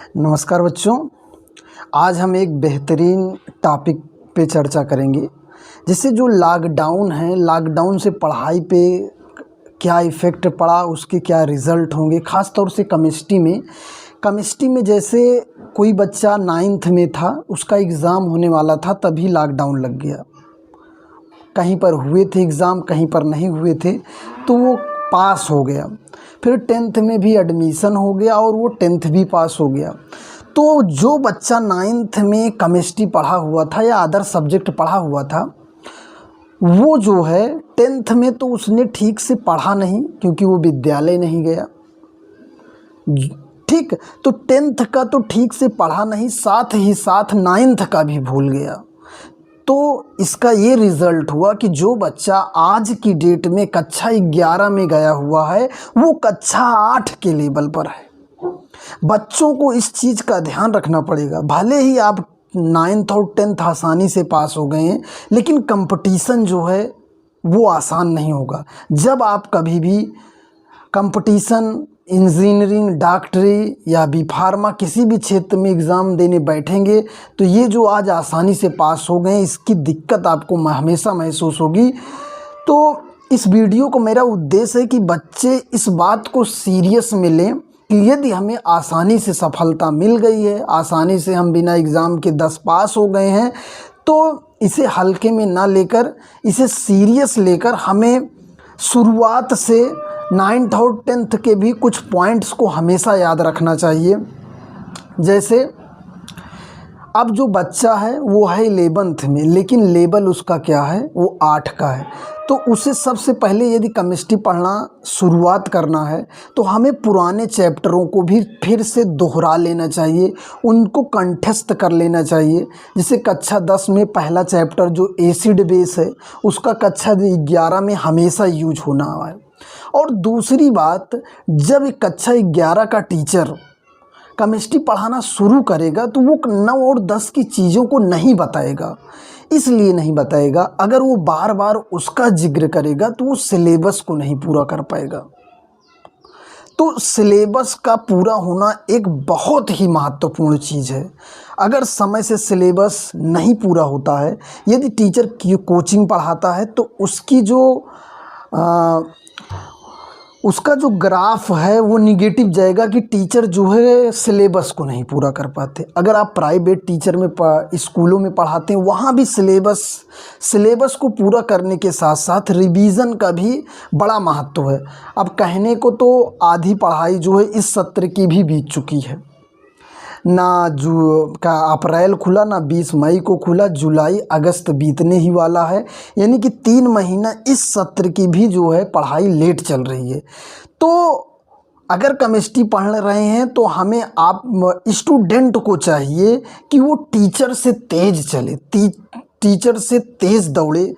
नमस्कार बच्चों। आज हम एक बेहतरीन टॉपिक पे चर्चा करेंगे, जिससे जो लॉकडाउन है, लॉकडाउन से पढ़ाई पे क्या इफ़ेक्ट पड़ा, उसके क्या रिज़ल्ट होंगे। ख़ास तौर से केमिस्ट्री में जैसे कोई बच्चा 9th में था, उसका एग्ज़ाम होने वाला था, तभी लॉकडाउन लग गया। कहीं पर हुए थे एग्ज़ाम, कहीं पर नहीं हुए थे, तो वो पास हो गया। फिर 10th में भी एडमिशन हो गया और वो 10th भी पास हो गया। तो जो बच्चा 9th में केमिस्ट्री पढ़ा हुआ था या अदर सब्जेक्ट पढ़ा हुआ था, वो जो है 10th में तो उसने ठीक से पढ़ा नहीं, क्योंकि वो विद्यालय नहीं गया। ठीक, तो 10th का तो ठीक से पढ़ा नहीं, साथ ही साथ 9th का भी भूल गया। तो इसका ये रिज़ल्ट हुआ कि जो बच्चा आज की डेट में कक्षा 11 में गया हुआ है, वो कक्षा 8 के लेवल पर है। बच्चों को इस चीज़ का ध्यान रखना पड़ेगा। भले ही आप 9th और 10th आसानी से पास हो गए हैं, लेकिन कंपटीशन जो है वो आसान नहीं होगा। जब आप कभी भी कंपटीशन इंजीनियरिंग, डॉक्टरी या बी फार्मा किसी भी क्षेत्र में एग्ज़ाम देने बैठेंगे, तो ये जो आज आसानी से पास हो गए, इसकी दिक्कत आपको हमेशा महसूस होगी। तो इस वीडियो को मेरा उद्देश्य है कि बच्चे इस बात को सीरियस में लें कि यदि हमें आसानी से सफलता मिल गई है, आसानी से हम बिना एग्ज़ाम के 10 पास हो गए हैं, तो इसे हल्के में ना लेकर, इसे सीरियस लेकर हमें शुरुआत से 9th और 10th के भी कुछ पॉइंट्स को हमेशा याद रखना चाहिए। जैसे अब जो बच्चा है वो है 11th में, लेकिन लेवल उसका क्या है, वो 8 का है। तो उसे सबसे पहले यदि केमिस्ट्री पढ़ना शुरुआत करना है, तो हमें पुराने चैप्टरों को भी फिर से दोहरा लेना चाहिए, उनको कंठस्थ कर लेना चाहिए। जैसे कक्षा 10 में पहला चैप्टर जो एसिड बेस है, उसका कक्षा 11 में हमेशा यूज होना है। और दूसरी बात, जब एक कक्षा 11 का टीचर केमिस्ट्री पढ़ाना शुरू करेगा, तो वो 9 और 10 की चीज़ों को नहीं बताएगा। इसलिए नहीं बताएगा, अगर वो बार बार उसका जिक्र करेगा तो वो सिलेबस को नहीं पूरा कर पाएगा। तो सिलेबस का पूरा होना एक बहुत ही महत्वपूर्ण चीज़ है। अगर समय से सिलेबस नहीं पूरा होता है, यदि टीचर कोचिंग पढ़ाता है, तो उसका जो ग्राफ है वो निगेटिव जाएगा कि टीचर जो है सिलेबस को नहीं पूरा कर पाते। अगर आप प्राइवेट टीचर में स्कूलों में पढ़ाते हैं, वहाँ भी सिलेबस को पूरा करने के साथ साथ रिवीजन का भी बड़ा महत्व है। अब कहने को तो आधी पढ़ाई जो है इस सत्र की भी बीत चुकी है। ना अप्रैल खुला, ना 20 मई को खुला, जुलाई अगस्त बीतने ही वाला है। यानी कि 3 महीना इस सत्र की भी जो है पढ़ाई लेट चल रही है। तो अगर केमिस्ट्री पढ़ रहे हैं, तो हमें आप स्टूडेंट को चाहिए कि वो टीचर से तेज़ चले, टीचर से तेज़ दौड़े,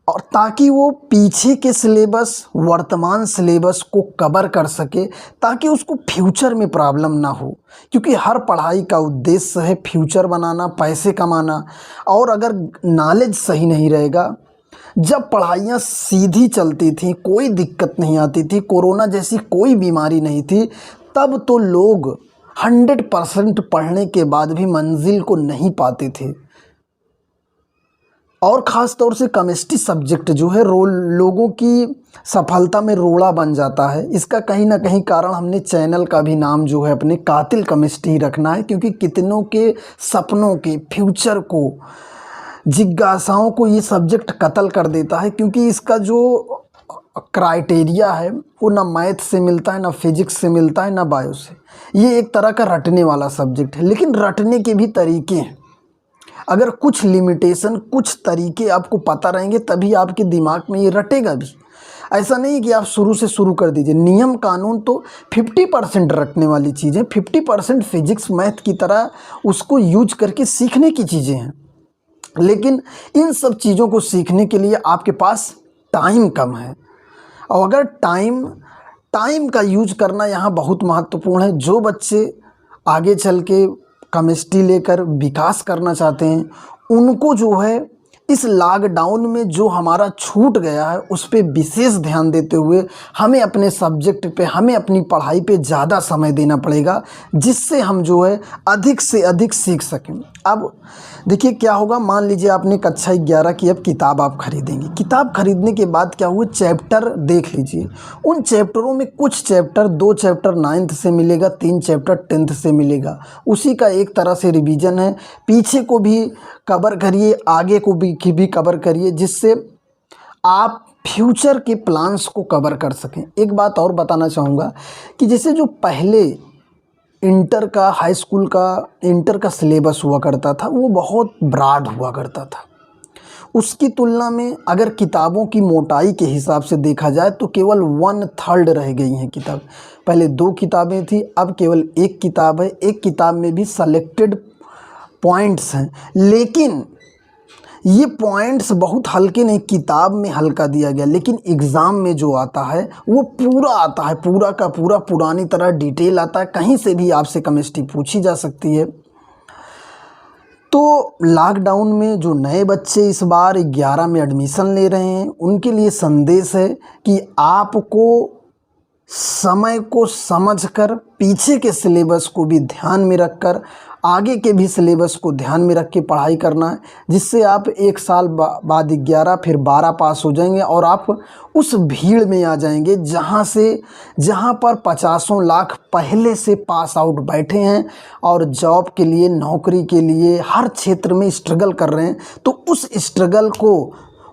और ताकि वो पीछे के सिलेबस, वर्तमान सिलेबस को कवर कर सके, ताकि उसको फ्यूचर में प्रॉब्लम ना हो। क्योंकि हर पढ़ाई का उद्देश्य है फ्यूचर बनाना, पैसे कमाना। और अगर नॉलेज सही नहीं रहेगा, जब पढ़ाइयाँ सीधी चलती थी, कोई दिक्कत नहीं आती थी, कोरोना जैसी कोई बीमारी नहीं थी, तब तो लोग 100% पढ़ने के बाद भी मंजिल को नहीं पाते थे। और ख़ास तौर से केमिस्ट्री सब्जेक्ट जो है लोगों की सफलता में रोड़ा बन जाता है। इसका कहीं ना कहीं कारण हमने चैनल का भी नाम जो है अपने कातिल केमिस्ट्री रखना है, क्योंकि कितनों के सपनों के, फ्यूचर को, जिज्ञासाओं को ये सब्जेक्ट कत्ल कर देता है। क्योंकि इसका जो क्राइटेरिया है वो ना मैथ से मिलता है, ना फिजिक्स से मिलता है, ना बायो से। ये एक तरह का रटने वाला सब्जेक्ट है, लेकिन रटने के भी तरीके हैं। अगर कुछ लिमिटेशन, कुछ तरीके आपको पता रहेंगे, तभी आपके दिमाग में ये रटेगा भी। ऐसा नहीं कि आप शुरू से शुरू कर दीजिए। नियम कानून तो 50% रटने वाली चीज़ है, 50% फिजिक्स मैथ की तरह उसको यूज करके सीखने की चीज़ें हैं। लेकिन इन सब चीज़ों को सीखने के लिए आपके पास टाइम कम है, और अगर टाइम का यूज करना यहाँ बहुत महत्वपूर्ण है। जो बच्चे आगे चल के केमिस्ट्री लेकर विकास करना चाहते हैं, उनको जो है इस लॉकडाउन में जो हमारा छूट गया है उस पे विशेष ध्यान देते हुए हमें अपने सब्जेक्ट पे, हमें अपनी पढ़ाई पे ज़्यादा समय देना पड़ेगा, जिससे हम जो है अधिक से अधिक सीख सकें। अब देखिए क्या होगा, मान लीजिए आपने कक्षा 11 की अब किताब आप खरीदेंगे। किताब खरीदने के बाद क्या हुआ, चैप्टर देख लीजिए। उन चैप्टरों में कुछ चैप्टर, 2 चैप्टर 9th से मिलेगा, 3 चैप्टर 10th से मिलेगा। उसी का एक तरह से रिवीजन है। पीछे को भी कवर करिए, आगे को भी कवर करिए, जिससे आप फ्यूचर के प्लान्स को कवर कर सकें। एक बात और बताना चाहूँगा कि जैसे जो पहले इंटर का, हाई स्कूल का इंटर का सिलेबस हुआ करता था, वो बहुत ब्रॉड हुआ करता था। उसकी तुलना में अगर किताबों की मोटाई के हिसाब से देखा जाए तो केवल 1/3 रह गई हैं किताब। पहले 2 किताबें थी, अब केवल 1 किताब है। एक किताब में भी सेलेक्टेड पॉइंट्स हैं, लेकिन ये पॉइंट्स बहुत हल्के नहीं, किताब में हल्का दिया गया, लेकिन एग्ज़ाम में जो आता है वो पूरा आता है, पूरा का पूरा पुरानी तरह डिटेल आता है। कहीं से भी आपसे केमिस्ट्री पूछी जा सकती है। तो लॉकडाउन में जो नए बच्चे इस बार 11 में एडमिशन ले रहे हैं, उनके लिए संदेश है कि आपको समय को समझकर, पीछे के सिलेबस को भी ध्यान में रखकर, आगे के भी सिलेबस को ध्यान में रख के पढ़ाई करना है, जिससे आप 1 साल बाद 11 फिर 12 पास हो जाएंगे और आप उस भीड़ में आ जाएंगे जहां पर 50 लाख पहले से पास आउट बैठे हैं और जॉब के लिए, नौकरी के लिए हर क्षेत्र में स्ट्रगल कर रहे हैं। तो उस स्ट्रगल को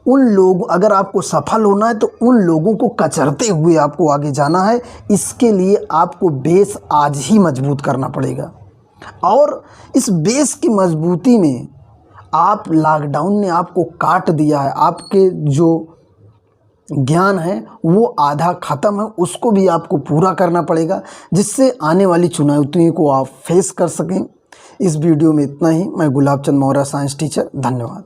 उन लोग, अगर आपको सफल होना है तो उन लोगों को कचरते हुए आपको आगे जाना है। इसके लिए आपको बेस आज ही मजबूत करना पड़ेगा, और इस बेस की मजबूती में आप, लॉकडाउन ने आपको काट दिया है। आपके जो ज्ञान है वो आधा ख़त्म है, उसको भी आपको पूरा करना पड़ेगा, जिससे आने वाली चुनौतियों को आप फेस कर सकें। इस वीडियो में इतना ही। मैं गुलाब चंद मौर्य, साइंस टीचर। धन्यवाद।